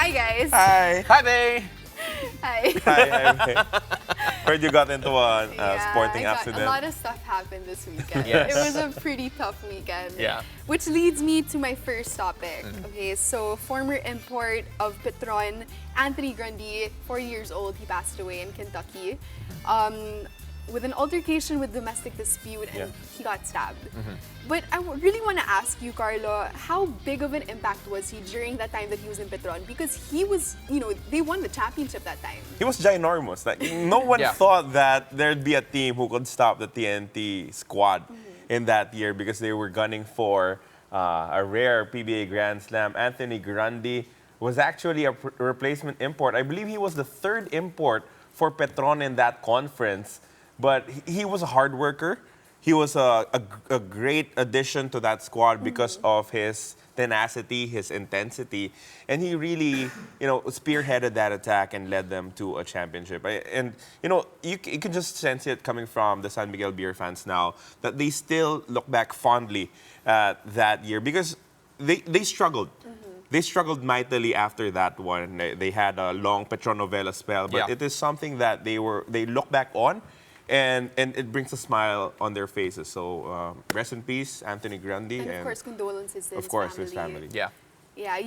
Hi, guys. Hi. Hi, Bay. Hi. Hi. Heard you got into a sporting A accident. lot of stuff happened this weekend. Yes. It was a pretty tough weekend. Yeah. Which leads me to my first topic. Okay, so former import of Petron, Anthony Grundy, 40 years old, he passed away in Kentucky. With an altercation with domestic dispute, and he got stabbed. But I really want to ask you, Carlo, how big of an impact was he during that time that he was in Petron? Because he was, they won the championship that time. He was ginormous. Like, no one thought that there'd be a team who could stop the TNT squad in that year because they were gunning for a rare PBA Grand Slam. Anthony Grundy was actually a replacement import. I believe he was the third import for Petron in that conference. But he was a hard worker. He was a great addition to that squad because of his tenacity, his intensity. And he really, spearheaded that attack and led them to a championship. And, you can just sense it coming from the San Miguel Beer fans now, that they still look back fondly at that year because they struggled. They struggled mightily after that one. They had a long Petronovela spell, but it is something that they look back on. And it brings a smile on their faces. So rest in peace, Anthony Grundy. And of course, condolences to his family. Yeah. Yeah,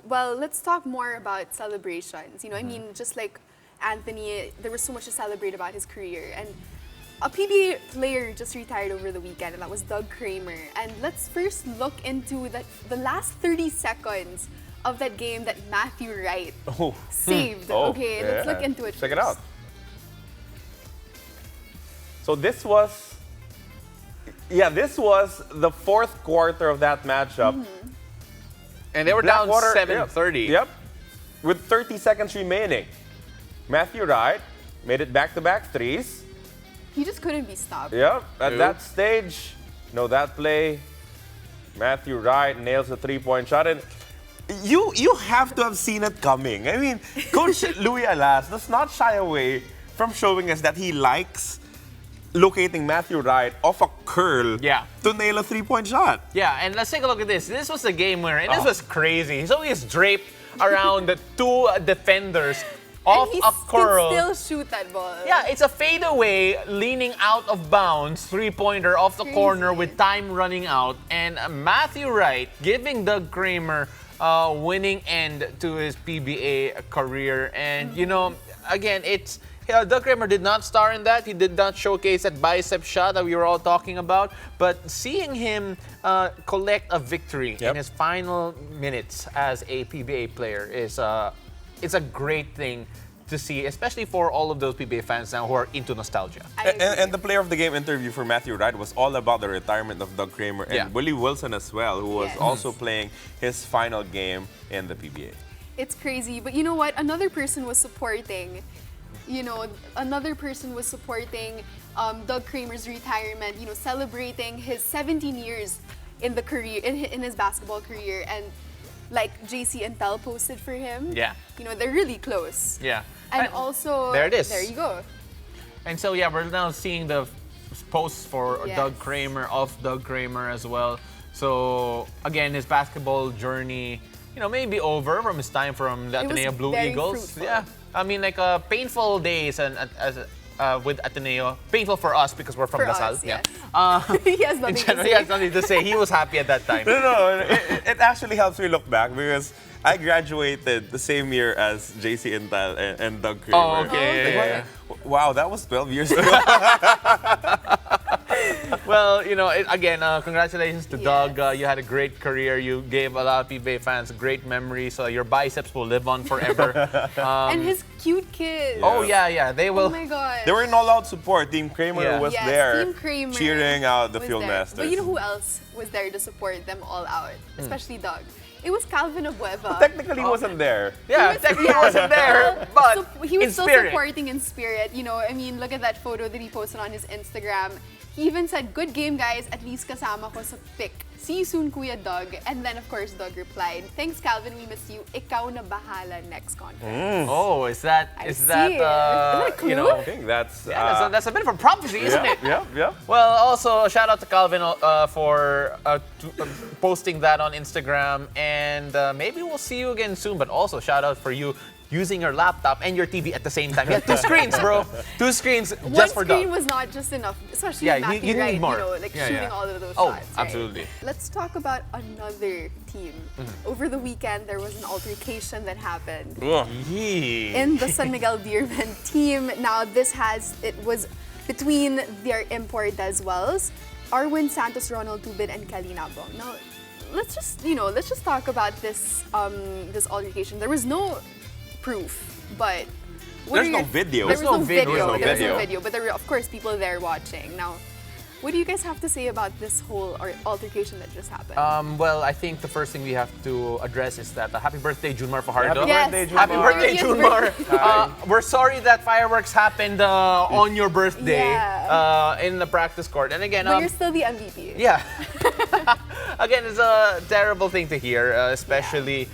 well, let's talk more about celebrations. I mean, just like Anthony, there was so much to celebrate about his career. And a PBA player just retired over the weekend, and that was Doug Kramer. And let's first look into the last 30 seconds of that game that Matthew Wright saved. Okay, let's look into it Check it out. So this was the fourth quarter of that matchup. And they were down 7-30. Yep. With 30 seconds remaining. Matthew Wright made it back-to-back threes. He just couldn't be stopped. Yep. At that stage, that play, Matthew Wright nails a three-point shot. And you have to have seen it coming. I mean, Coach Louis Alas does not shy away from showing us that he likes locating Matthew Wright off a curl to nail a three-point shot. Yeah, and let's take a look at this. This was a game winner, and this was crazy. So he's draped around the two defenders off a curl. And he still shoot that ball. Yeah, it's a fadeaway, leaning out of bounds, three-pointer off the corner with time running out. And Matthew Wright giving Doug Kramer winning end to his PBA career. And, again, it's... Doug Kramer did not star in that. He did not showcase that bicep shot that we were all talking about. But seeing him collect a victory in his final minutes as a PBA player is it's a great thing to see, especially for all of those PBA fans now who are into nostalgia. And the player of the game interview for Matthew Wright was all about the retirement of Doug Kramer and Willie Wilson as well, who was also playing his final game in the PBA. It's crazy, but you know what? Another person was supporting Doug Kramer's retirement, celebrating his 17 years in the career, in his basketball career. And like JC and Tel posted for him. Yeah. They're really close. Yeah. And also, there it is. There you go. And so, we're now seeing the posts for Doug Kramer, of Doug Kramer as well. So, again, his basketball journey, may be over from his time from the Ateneo Blue Eagles. Fruitful. Yeah. I mean, like painful days with Ateneo. Painful for us because we're from For Lasal. us, yes. He has nothing to say. He has nothing to say. He was happy at that time. No, it actually helps me look back because I graduated the same year as JC Intal and Doug Kramer. Oh, okay. Wow, that was 12 years ago. Well, again, congratulations to Doug. You had a great career. You gave a lot of PBA fans great memories. Your biceps will live on forever. And his cute kids. Oh, yeah. They will. Oh, my God. They were in all-out support. Team Kramer was there, Team Kramer cheering out the was Field there. Masters. But you know who else was there to support them all out? Especially Doug. It was Calvin Abueva. Technically, he wasn't there. Yeah, technically he wasn't there, but he was in still spirit. supporting in spirit. I mean, look at that photo that he posted on his Instagram. He even said, "Good game, guys. At least kasama ko sa pick. See you soon, Kuya Doug." And then, of course, Doug replied, "Thanks, Calvin. We miss you. Ikaw na bahala next conference." Oh, is that I see. Is that a clue? I think that's... that's a bit of a prophecy, isn't it? Yeah. Well, also shout out to Calvin for posting that on Instagram, and maybe we'll see you again soon. But also shout out for you using your laptop and your TV at the same time. You have 2 screens, bro. 2 screens just for One screen Doug. was not just enough, especially Yeah, Matthew you need Wright, more. shooting all of those Oh, shots. absolutely. Right? Let's talk about another team. Over the weekend, there was an altercation that happened in the San Miguel Beermen team. Now, it was between their import as Wells, Arwin Santos, Ronald Tubin, and Kalina Bong. Now, let's just talk about this altercation. There was no proof, but There's no video. There was no video. There was no video, but there were, of course, people there watching. Now, what do you guys have to say about this whole altercation that just happened? Well, I think the first thing we have to address is that happy birthday, Junmar Fajardo. Yes. Happy birthday, Yes, Junmar. birthday. We're sorry that fireworks happened on your birthday Yeah. in the practice court. And again, but you're still the MVP. yeah. Again, it's a terrible thing to hear, especially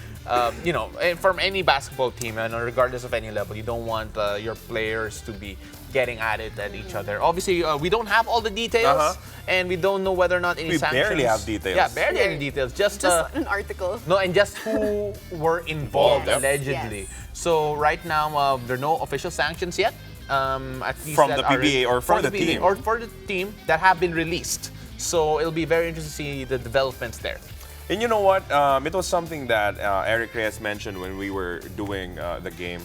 from any basketball team, and regardless of any level, you don't want your players to be getting at it at each other. Obviously, we don't have all the details, and we don't know whether or not any sanctions. We barely have details. Yeah, barely any details. Just an article. no, and just who were involved allegedly. Yes. So right now, there are no official sanctions yet. At least From that the PBA or for from the PBA team. or for the team that have been released. So it'll be very interesting to see the developments there. And you know what? It was something that Eric Reyes mentioned when we were doing the game.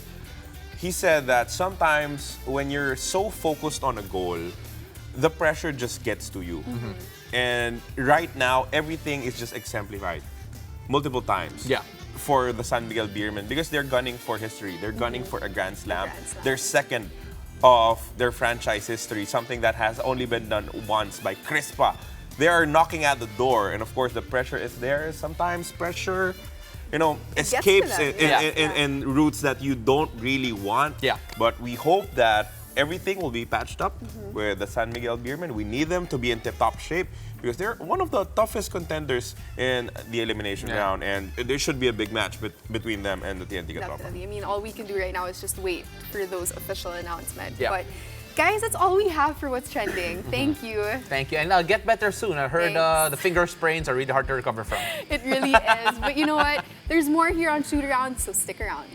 He said that sometimes when you're so focused on a goal, the pressure just gets to you. And right now, everything is just exemplified multiple times. Yeah. For the San Miguel Beermen, because they're gunning for history. They're gunning for a Grand Slam. They're second of their franchise history, something that has only been done once by Crispa. They are knocking at the door, and of course the pressure is there. Sometimes pressure, escapes in routes that you don't really want. Yeah. But we hope that everything will be patched up with the San Miguel Beermen. We need them to be in tip-top shape because they're one of the toughest contenders in the elimination round, and there should be a big match between them and the TNT Catropa. Definitely. I mean, all we can do right now is just wait for those official announcements. Yeah. But guys, that's all we have for What's Trending. Thank you. Thank you, and get better soon. I heard the finger sprains are really hard to recover from. It really is. But you know what? There's more here on Shoot Around, so stick around.